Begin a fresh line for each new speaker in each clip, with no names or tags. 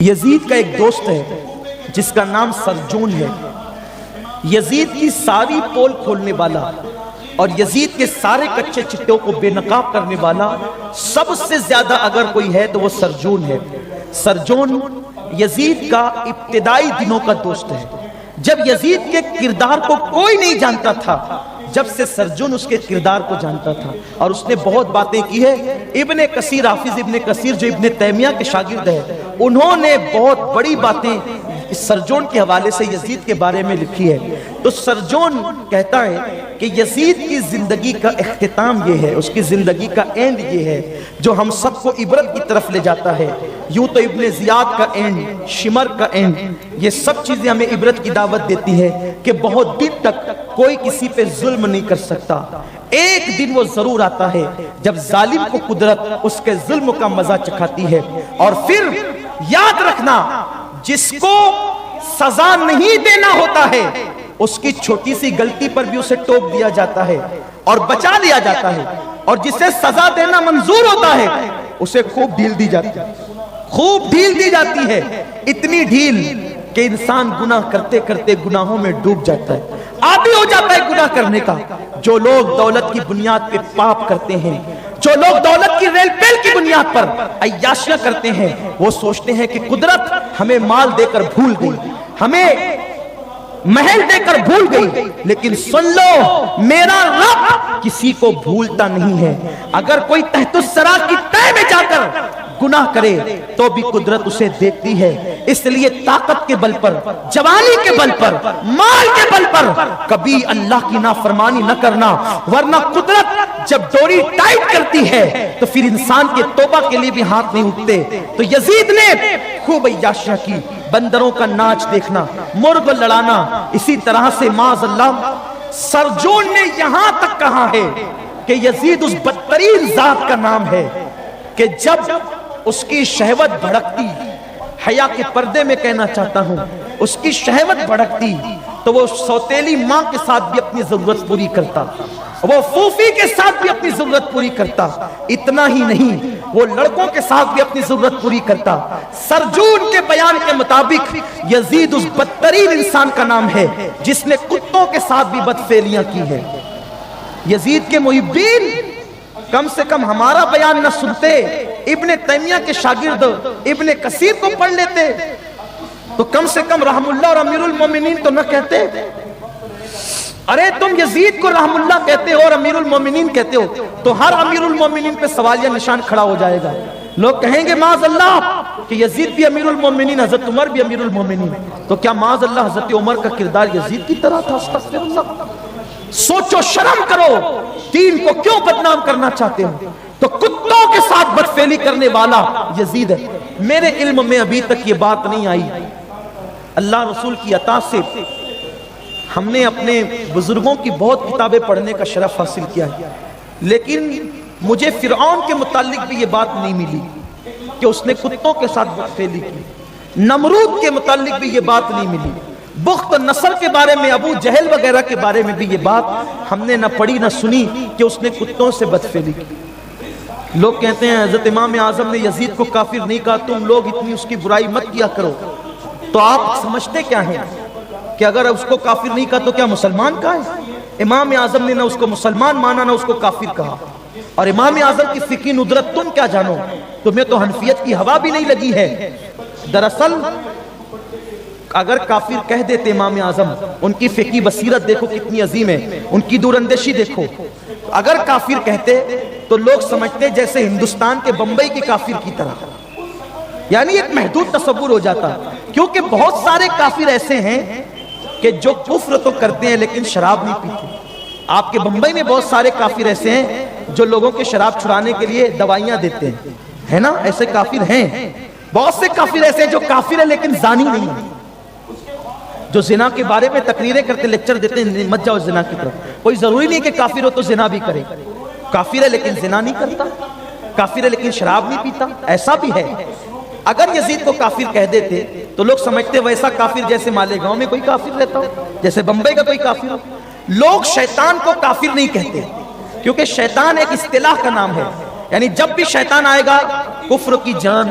یزید کا ایک دوست ہے جس کا نام سرجون ہے۔ یزید کی ساری پول کھولنے والا اور یزید کے سارے کچے چٹوں کو بے نقاب کرنے والا سب سے زیادہ اگر کوئی ہے تو وہ سرجون ہے۔ سرجون یزید کا ابتدائی دنوں کا دوست ہے۔ جب یزید کے کردار کو کوئی نہیں جانتا تھا، جب سے سرجون اس کے کردار کو جانتا تھا اور اس نے بہت باتیں کی ہے۔ ابن کثیر، حافظ ابن کثیر جو ابن تیمیہ کے شاگرد ہے، انہوں نے بہت بڑی باتیں سرجون کے حوالے سے یزید کے بارے میں لکھی ہے۔ تو سرجون کہتا ہے کہ یزید کی زندگی کا اختتام یہ ہے، اس کی زندگی کا اینڈ یہ ہے جو ہم سب کو عبرت کی طرف لے جاتا ہے۔ یوں تو ابن زیاد کا اینڈ، شمر کا اینڈ، یہ سب چیزیں ہمیں عبرت کی دعوت دیتی ہے کہ بہت دن تک کوئی کسی پہ ظلم نہیں کر سکتا۔ ایک دن وہ ضرور آتا ہے جب ظالم کو قدرت اس کے ظلم کا مزہ چکھاتی ہے، اور پھر یاد رکھنا جس کو سزا نہیں دینا ہوتا ہے اس کی چھوٹی سی غلطی پر بھی اسے ٹوک دیا جاتا ہے اور بچا لیا جاتا ہے، اور جسے سزا دینا منظور ہوتا ہے اسے خوب ڈھیل دی جاتی ہے، خوب ڈھیل دی جاتی ہے، اتنی ڈھیل کہ انسان گناہ کرتے کرتے گناہوں میں ڈوب جاتا ہے، عادی ہو جاتا ہے گناہ کرنے کا۔ جو لوگ دولت کی بنیاد پہ پاپ کرتے ہیں، جو لوگ دولت کی ریل پیل کی بنیاد پر عیاشیاں کرتے ہیں، وہ سوچتے ہیں کہ قدرت ہمیں مال دے کر بھول گئی، ہمیں محل دے کر بھول گئی، لیکن سن لو میرا رب کسی کو بھولتا نہیں ہے۔ اگر کوئی تحت الثری کی تہ میں جا کر گناہ کرے تو بھی قدرت اسے دیکھتی ہے۔ اس لیے طاقت کے بل پر، جوانی کے بل پر، مال کے بل پر کبھی اللہ کی نافرمانی نہ کرنا، ورنہ قدرت جب ڈوری ٹائٹ کرتی ہے تو پھر انسان کے توبہ کے لیے بھی ہاتھ نہیں اٹھتے۔ تو یزید نے خوب عیاشیاں کی، بندروں کا ناچ دیکھنا، مرغ لڑانا، اسی طرح سے معاذ اللہ سرجون نے یہاں تک کہا ہے کہ یزید اس بدترین ذات کا نام ہے کہ جب اس کی شہوت بھڑکتی، حیا کے پردے میں کہنا چاہتا ہوں، اس کی شہوت بھڑکتی تو وہ سوتیلی ماں کے ساتھ بھی اپنی ضرورت پوری کرتا، وہ فوفی کے ساتھ بھی اپنی ضرورت پوری کرتا، اتنا ہی نہیں وہ لڑکوں کے ساتھ بھی اپنی ضرورت پوری کرتا۔ سرجون کے بیان کے مطابق یزید اس بدترین انسان کا نام ہے جس نے کتوں کے ساتھ بھی بدفعلیاں کی ہے۔ یزید کے محبین کم سے کم ہمارا بیان نہ سنتے، ابن تیمیہ کے شاگرد ابن کثیر کو پڑھ لیتے تو کم سے کم رحم اللہ اور امیر المومنین تو نہ کہتے۔ ارے تم یزید کو رحم اللہ کہتے ہو اور امیر المومنین کہتے ہو تو ہر امیر المومنین پہ سوالیہ نشان کھڑا ہو جائے گا۔ لوگ کہیں گے معاذ اللہ کہ یزید بھی امیر المومنین، حضرت عمر بھی امیر المومنین، تو کیا معاذ اللہ حضرت عمر کا کردار یزید کی طرح تھا؟ استغفر اللہ۔ سوچو، شرم کرو، دین کو کیوں بدنام کرنا چاہتے ہو؟ تو کتوں کے ساتھ بدفعلی کرنے والا یزید ہے۔ میرے علم میں ابھی تک یہ بات نہیں آئی، اللہ رسول کی عطا سے ہم نے اپنے بزرگوں کی بہت کتابیں پڑھنے کا شرف حاصل کیا ہے، لیکن مجھے فرعون کے متعلق بھی یہ بات نہیں ملی کہ اس نے کتوں کے ساتھ بدفعلی کی۔ نمرود کے متعلق بھی یہ بات نہیں ملی۔ بخت نصر کے بارے میں، ابو جہل وغیرہ کے بارے میں بھی یہ بات ہم نے نہ پڑھی نہ سنی کہ اس نے کتوں سے بدفعلی کی۔ لوگ کہتے ہیں حضرت امام اعظم نے یزید کو کافر نہیں کہا، تم لوگ اتنی اس کی برائی مت کیا کرو۔ تو آپ سمجھتے کیا ہیں کہ اگر اس کو کافر نہیں کہا تو کیا مسلمان کہا ہے؟ امام اعظم نے نہ اس کو مسلمان مانا نہ اس کو کافر کہا، اور امام اعظم کی فقہی ندرت تم کیا جانو؟ تمہیں تو حنفیت کی ہوا بھی نہیں لگی ہے۔ دراصل اگر کافر کہہ دیتے امام اعظم، ان کی فقہی بصیرت دیکھو کتنی عظیم ہے، ان کی دور اندیشی دیکھو۔ اگر کافر کہتے تو لوگ سمجھتے جیسے ہندوستان کے بمبئی کے کافر کی طرح، یعنی ایک محدود تصور ہو جاتا، کیونکہ بہت سارے کافر ایسے ہیں کہ جو کفر تو کرتے ہیں لیکن شراب نہیں پیتے۔ آپ کے بمبئی میں بہت سارے کافر ایسے ہیں جو لوگوں کے شراب چھڑانے کے لیے دوائیاں دیتے ہیں، ہے نا؟ ایسے کافر ہیں۔ بہت سے کافر ایسے ہیں جو کافر ہیں لیکن زانی نہیں ہیں، جو زنا کے بارے میں تقریریں کرتے، لیکچر دیتے ہیں مت جاؤ زنا کی طرف۔ کوئی ضروری نہیں کہ کافر ہو تو زنا بھی کرے، کافر ہے لیکن زنا نہیں کرتا، کافر ہے لیکن شراب نہیں پیتا، ایسا بھی ہے۔ اگر یزید کو کافر کہہ دیتے تو لوگ سمجھتے ویسا کافر جیسے مالیگاؤں میں کوئی کافر رہتا ہو، جیسے بمبئی کا کوئی کافر ہو۔ لوگ شیطان کو کافر نہیں کہتے کیونکہ شیطان ایک اصطلاح کا نام ہے، یعنی جب بھی شیطان آئے گا کفر کی جان،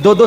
2-2,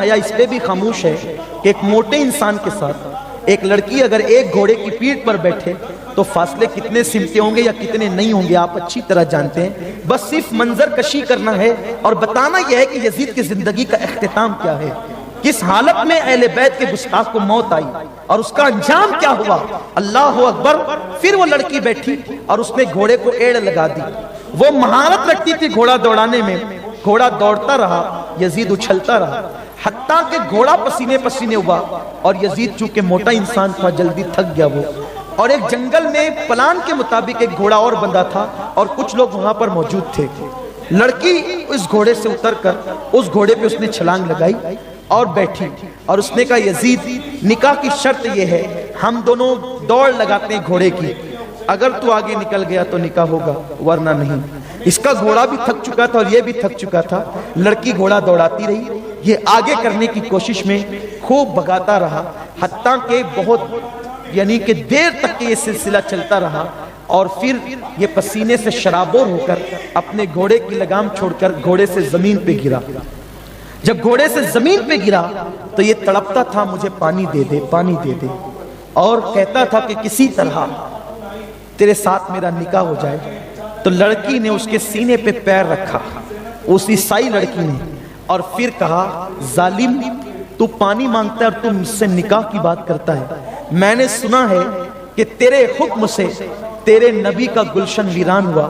حیا اس پہ بھی خاموش ہے کہ ایک موٹے انسان کے ساتھ ایک لڑکی اگر ایک گھوڑے کی پیٹھ پر بیٹھے تو فاصلے کتنے سمتے ہوں گے یا کتنے نہیں ہوں گے آپ اچھی طرح جانتے ہیں. بس صرف منظر کشی کرنا ہے اور بتانا یہ ہے کہ یزید کی زندگی کا اختتام کیا ہے, کس حالت میں اہل بیت کے گستاخ کو موت آئی اور اس کا انجام کیا ہوا. اللہ اکبر. پھر وہ لڑکی بیٹھی اور اس نے گھوڑے کو ایڑ لگا دی. وہ مہارت رکھتی تھی گھوڑا دوڑانے میں. گھوڑا دوڑتا رہا, یزید اچھلتا رہا, حتیٰ کہ گھوڑا پسینے پسینے ہوا اور یزید چونکہ موٹا انسان تھا جلدی تھک گیا وہ. اور ایک جنگل میں پلان کے مطابق ایک گھوڑا اور بندھا تھا اور کچھ لوگ وہاں پر موجود تھے. لڑکی اس گھوڑے سے اتر کر اس گھوڑے پہ اس نے چھلانگ لگائی اور بیٹھی اور اس نے کہا یزید نکاح کی شرط یہ ہے, ہم دونوں دوڑ لگاتے ہیں گھوڑے کی, اگر تو آگے نکل گیا تو نکاح ہوگا ورنہ نہیں. اس کا گھوڑا بھی تھک چکا تھا اور یہ بھی تھک چکا تھا. لڑکی گھوڑا دوڑاتی رہی, یہ آگے کرنے کی کوشش میں خوب بھگاتا رہا, حتیٰ کہ بہت یعنی کہ دیر تک یہ سلسلہ چلتا رہا. اور پھر یہ پسینے سے شرابور ہو کر اپنے گھوڑے کی لگام چھوڑ کر گھوڑے سے زمین پہ گرا. جب گھوڑے سے زمین پہ گرا تو یہ تڑپتا تھا مجھے پانی دے دے, پانی دے دے, اور کہتا تھا کہ کسی طرح تیرے ساتھ میرا نکاح ہو جائے. تو لڑکی نے اس کے سینے پہ پیر رکھا, اس عیسائی لڑکی نے, اور پھر کہا ظالم تو پانی مانگتا ہے اور تم مجھ سے نکاح کی بات کرتا ہے. میں نے سنا ہے کہ تیرے حکم سے تیرے نبی کا گلشن ویران ہوا.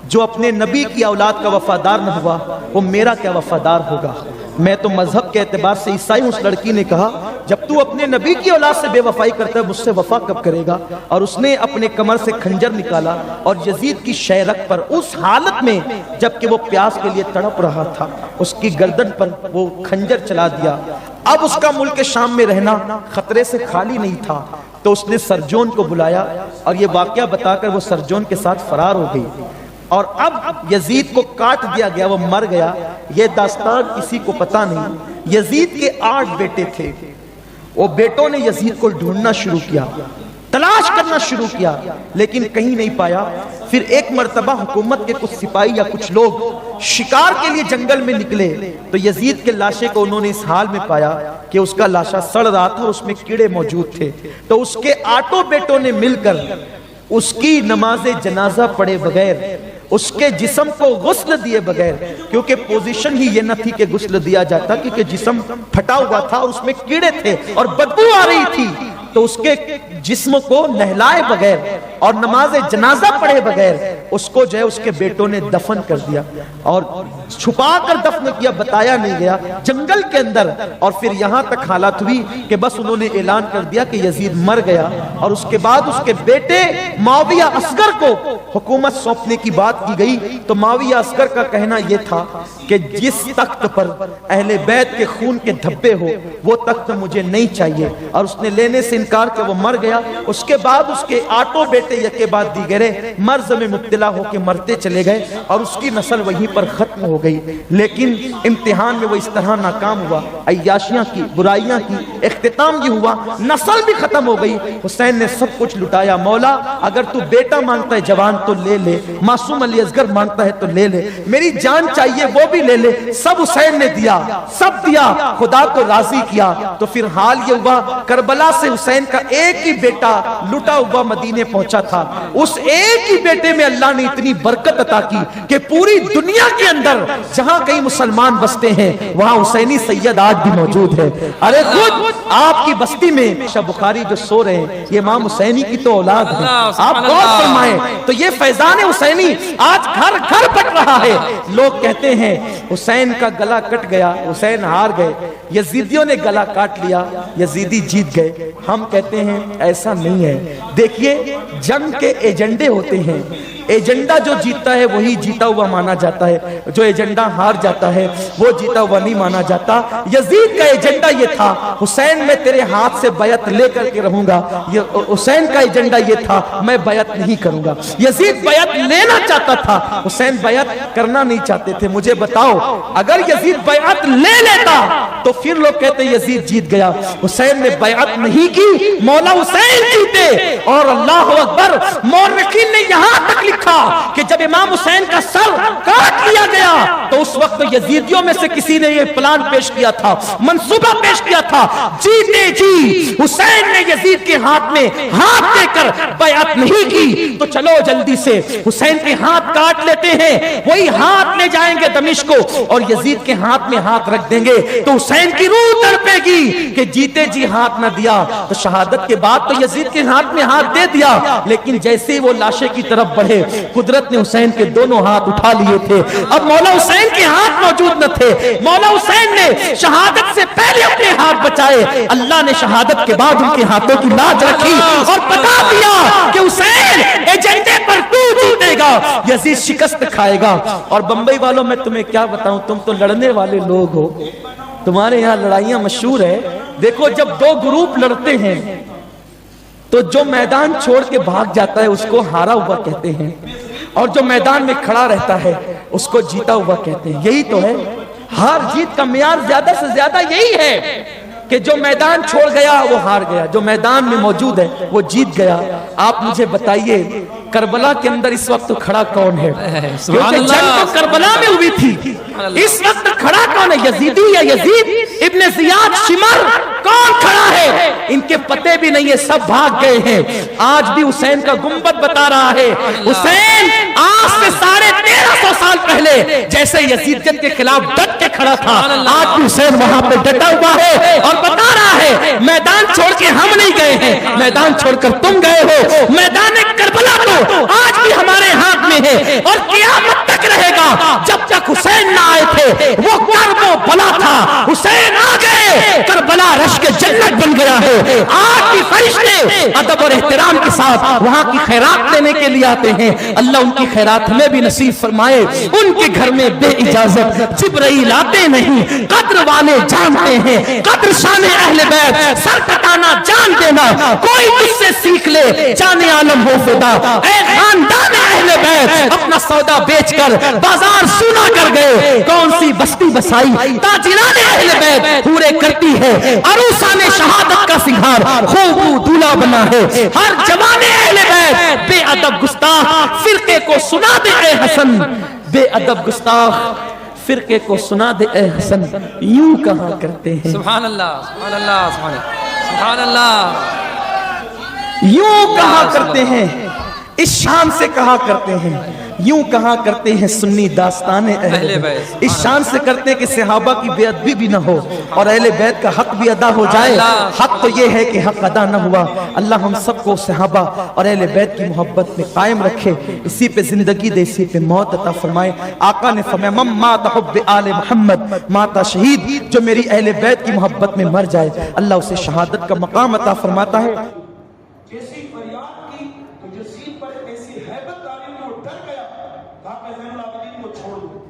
جو اپنے نبی کی اولاد کا وفادار نہ ہوا وہ میرا کیا وفادار ہوگا. میں تو مذہب کے اعتبار سے عیسائی. اس لڑکی نے کہا جب تو اپنے نبی کی اولاد سے بے وفائی کرتا ہے مجھ سے وفا کب کرے گا. اور اس نے اپنے کمر سے خنجر نکالا اور یزید کی شہرک پر اس حالت میں جبکہ وہ پیاس کے لیے تڑپ رہا تھا اس کی گردن پر وہ خنجر چلا دیا. اب اس کا ملک شام میں رہنا خطرے سے خالی نہیں تھا تو اس نے سرجون کو بلایا اور یہ واقعہ بتا کر وہ سرجون کے ساتھ فرار ہو گئی. اور اب یزید کو کاٹ دیا گیا, وہ مر گیا. یہ داستان کسی کو پتا نہیں. یزید کے 8 بیٹے تھے. وہ بیٹوں نے یزید کو ڈھونڈنا شروع کیا, تلاش کرنا شروع کیا, لیکن کہیں نہیں پایا. پھر ایک مرتبہ حکومت کے کچھ سپاہی یا کچھ لوگ شکار کے لیے جنگل میں نکلے تو یزید کے لاشے کو انہوں نے اس حال میں پایا کہ اس کا لاشا سڑ رہا تھا اور اس میں کیڑے موجود تھے. تو اس کے 8 بیٹوں نے مل کر اس کی نماز جنازہ پڑھے بغیر, اس کے جسم کو غسل دیے بغیر, کیونکہ پوزیشن ہی یہ نہ تھی کہ غسل دیا جاتا کیونکہ جسم پھٹا ہوا تھا اور اس میں کیڑے تھے اور بدبو آ رہی تھی, تو اس کے جسم کو نہلائے بغیر اور نماز جنازہ پڑھے بغیر اس کو جو ہے اس کے بیٹوں نے دفن کر دیا اور چھپا کر دفن کیا, بتایا نہیں گیا جنگل کے اندر. اور پھر یہاں تک حالت ہوئی کہ بس انہوں نے اعلان کر دیا کہ یزید مر گیا. اور اس کے بعد اس کے بیٹے معاویہ اصغر کو حکومت سونپنے کی بات کی گئی. تو معاویہ اصغر کا کہنا یہ تھا کہ جس تخت پر اہل بیت کے خون کے دھبے ہو وہ تخت مجھے نہیں چاہیے, اور اس نے لینے سے انکار کہ وہ مر گیا. اس کے بعد اس کے 8 بیٹے یکے بعد دیگرے مرض میں مبتلا ہو کے مرتے چلے گئے اور اس کی نسل وہیں پر ختم ہو گئی. لیکن امتحان میں وہ اس طرح ناکام ہوا, عیاشیاں کی, برائیاں کی, اختتام یہ ہوا, نسل بھی ختم ہو گئی. حسین نے سب کچھ لٹایا. مولا اگر تو بیٹا مانگتا ہے جوان تو لے لے, معصوم علی اصغر مانگتا ہے تو لے لے, میری جان چاہیے وہ بھی لے لے. سب حسین نے دیا, سب دیا, خدا کو راضی کیا. تو پھر حال یہ ہوا کربلا سے حسین کا ایک ہی بیٹا لٹا ہوا مدینے پہنچا تھا. اس ایک ہی بیٹے میں اللہ نے اتنی برکت عطا کی کہ پوری دنیا کے اندر جہاں کئی مسلمان بستے ہیں وہاں حسینی سید آج بھی موجود ہے. ارے خود آپ کی بستی میں شاہ بخاری جو سو رہے ہیں یہ امام حسینی کی تو اولاد ہے. آپ غور فرمائیں تو یہ فیضان حسینی آج گھر گھر بٹ رہا ہے. لوگ کہتے ہیں حسین کا گلا کٹ گیا, حسین ہار گئے, یزیدیوں نے گلا کاٹ لیا, یزیدی جیت گئے. ہم کہتے ہیں ایسا نہیں ہے. دیکھیے جنگ کے ایجنڈے ہوتے ہیں, ایجنڈا جو جیتا ہے وہی جیتا ہوا مانا جاتا ہے, جو ایجنڈا ہار جاتا ہے وہ جیتا ہوا نہیں مانا جاتا. یزید کا ایجنڈا یہ تھا حسین میں تیرے ہاتھ سے بیعت لے کر کے رہوں گا. حسین کا ایجنڈا یہ تھا میں بیعت نہیں کروں گا. یزید بیعت لینا چاہتا تھا, حسین بیعت کرنا نہیں چاہتے تھے. مجھے بتاؤ اگر یزید بیعت لے لیتا تو پھر لوگ کہتے یزید جیت گیا. حسین نے بیعت نہیں کی, مولا حسین جیتے. اور اللہ اکبر, مورخین نے یہاں تک لکھا کہ جب امام حسین کا سر کاٹ لیا گیا تو اس وقت یزیدیوں میں سے کسی نے یہ پلان پیش کیا تھا، منصوبہ پیش کیا تھا، جیتے جی حسین نے یزید کے ہاتھ میں ہاتھ دے کر بیعت نہیں کی تو چلو جلدی سے حسین کے ہاتھ کاٹ لیتے ہیں، وہی ہاتھ لے جائیں گے دمشق کو اور یزید کے ہاتھ میں ہاتھ رکھ دیں گے تو حسین کی روح تڑپے گی کہ جیتے جی ہاتھ نہ دیا تو شہادت کے بعد تو یزید کے ہاتھ میں ہاتھ دے دیا، لیکن جیسے وہ لاشے کی طرف بڑھے قدرت نے حسین کے دونوں ہاتھ اٹھا لیے تھے، اب مولا حسین کے ہاتھ موجود نہ تھے، مولا حسین نے شہادت سے پہلے اپنے ہاتھ بچائے، اللہ نے شہادت کے بعد ان کے ہاتھوں کی لاج رکھی اور بتا دیا کہ حسین ایجنڈے پر تو جیتے گا، یزید شکست کھائے گا۔ اور بمبئی والوں میں تمہیں کیا بتاؤں، تم تو لڑنے والے لوگ ہو، تمہارے یہاں لڑائیاں مشہور ہے۔ دیکھو جب دو گروپ لڑتے ہیں تو جو میدان چھوڑ کے بھاگ جاتا ہے اس کو ہارا ہوا کہتے ہیں، اور جو میدان میں کھڑا رہتا ہے اس کو جیتا ہوا کہتے ہیں۔ یہی تو ہے، ہار جیت کا معیار زیادہ سے زیادہ یہی ہے کہ جو میدان چھوڑ گیا وہ ہار گیا، جو میدان میں موجود ہے وہ جیت گیا۔ آپ مجھے بتائیے کربلا کے اندر اس وقت کھڑا کون ہے؟ کیونکہ جنگ تو کربلا میں ہوئی تھی، اس وقت کھڑا کون ہے؟ یزیدی یا یزید ابن زیاد شمر کون کھڑا ہے؟ ان کے پتے بھی نہیں ہے، سب بھاگ گئے ہیں۔ آج بھی حسین کا گنبد بتا رہا ہے، حسین آج سے 1350 سال پہلے جیسے یزیدیت کے خلاف ڈٹ کے کھڑا تھا، آج بھی حسین وہاں پہ ڈٹا ہوا ہے اور بتا رہا ہے میدان چھوڑ کے ہم نہیں گئے ہیں، میدان چھوڑ کر تم گئے ہو۔ میدان کربلا تو آج بھی ہمارے ہاتھ میں ہے اور قیامت تک رہے گا۔ جب تک حسین نہ آئے تھے وہ کرب و بلا تھا، حسین آ گئے کربلا رش کے جنت بن گیا ہے۔ آج بھی فرشتے ادب اور احترام کے ساتھ وہاں کی خیرات لینے کے لیے آتے ہیں، اللہ ان کی خیرات ہمیں بھی نصیب فرمائے۔ ان کے گھر میں بے اجازت جبرائیل آتے نہیں، قدر والے جانتے ہیں، قدر شان اہل بیت، سر کٹانا جان دینا، کوئی مجھ سے سیکھ لے جان عالم ہو فدا۔ اے خاندان اہل بیت اپنا سودا بیچ کر بازار سونا کر گئے، کون سی بستی بسائی تاجران اہل بیت پورے کرتی ہے، عروسان شہادت کا سنگھار خوب دولہا بنا ہے۔ ہر جوان اہل بیت بے ادب گستاخ فرقے کو سنا دے اے حسن، بے ادب گستاخ فرقے کو سنا دے اے حسن، یوں کہا کرتے ہیں۔
سبحان اللہ سبحان اللہ سبحان اللہ،
یوں کہا کرتے ہیں، اس شان سے کہا کرتے ہیں، یوں کہا کرتے ہیں سنی داستان اہل بیت، اس شان سے کرتے ہیں کہ صحابہ کی بے ادبی بھی نہ ہو اور اہل بیت کا حق بھی ادا ہو جائے۔ حق تو یہ ہے کہ حق ادا نہ ہوا، اللہ ہم سب کو صحابہ اور اہل بیت کی محبت میں قائم رکھے، اسی پہ زندگی دے، اسی پہ موت عطا فرمائے۔ آقا نے فرمایا من مات حب آل محمد ماتا شہید، جو میری اہل بیت کی محبت میں مر جائے اللہ اسے شہادت کا مقام عطا فرماتا ہے۔
ایسی فریاد کی تو یزید پر ایسی ہیبت آئی کہ وہ ڈر گیا، کہا کہ زین العابدین کو چھوڑ دو،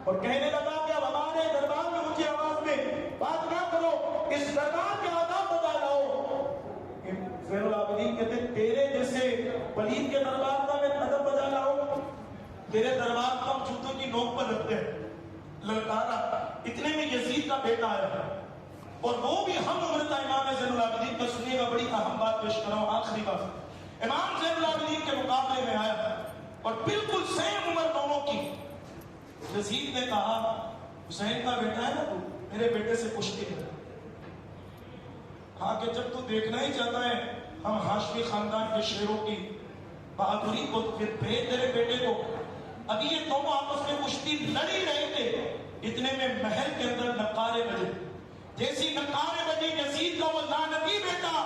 اور کہنے لگا کہ اب ہمارے دربار میں اونچی آواز میں بات نہ کرو، اس دربار کے آداب بتا لاؤ۔ زین العابدین کہتے ہیں تیرے جیسے پلید کے دربار کا میں ادب بجا لاؤں، تیرے دربار کو ہم جوتوں کی نوک پر رکھتے ہیں۔ للکارا اتنے میں یزید کا بیٹا آیا اور وہ بھی ہم عمر تھا امام زین العابدین کا۔ سنیے گا بڑی اہم بات پیش کر رہا ہوں، آخری بات۔ امام زین العابدین کے مقابلے میں آیا اور بالکل سیم عمر دونوں کی۔ یزید نے کہا حسین کا بیٹا ہے نا تو میرے بیٹے سے کشتی کر۔ کہا کہ جب تو دیکھنا ہی چاہتا ہے ہم ہاشمی خاندان کے شیروں کی بہادری کو، پھر بھیج تیرے بیٹے کو۔ ابھی یہ دونوں آپس میں کشتی لڑی رہے تھے، اتنے میں محل کے اندر نقارے بجے۔ جیسی نقارے بجے یزید کا وہ لعنتی بیٹا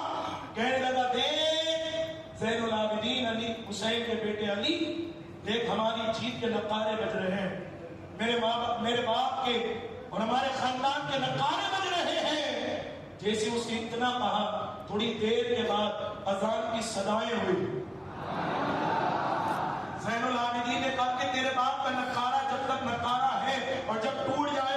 کہنے لگا دیکھ زین العابدین علی حسین کے بیٹے علی، دیکھ ہماری جیت کے نقارے بج رہے ہیں، میرے باپ کے اور ہمارے خاندان کے نقارے بج رہے ہیں۔ جیسے اس نے اتنا کہا تھوڑی دیر کے بعد اذان کی صدائیں ہوئی۔ زین العابدین نے کہا کہ تیرے باپ کا نقارہ جب تک نقارہ ہے اور جب ٹوٹ جائے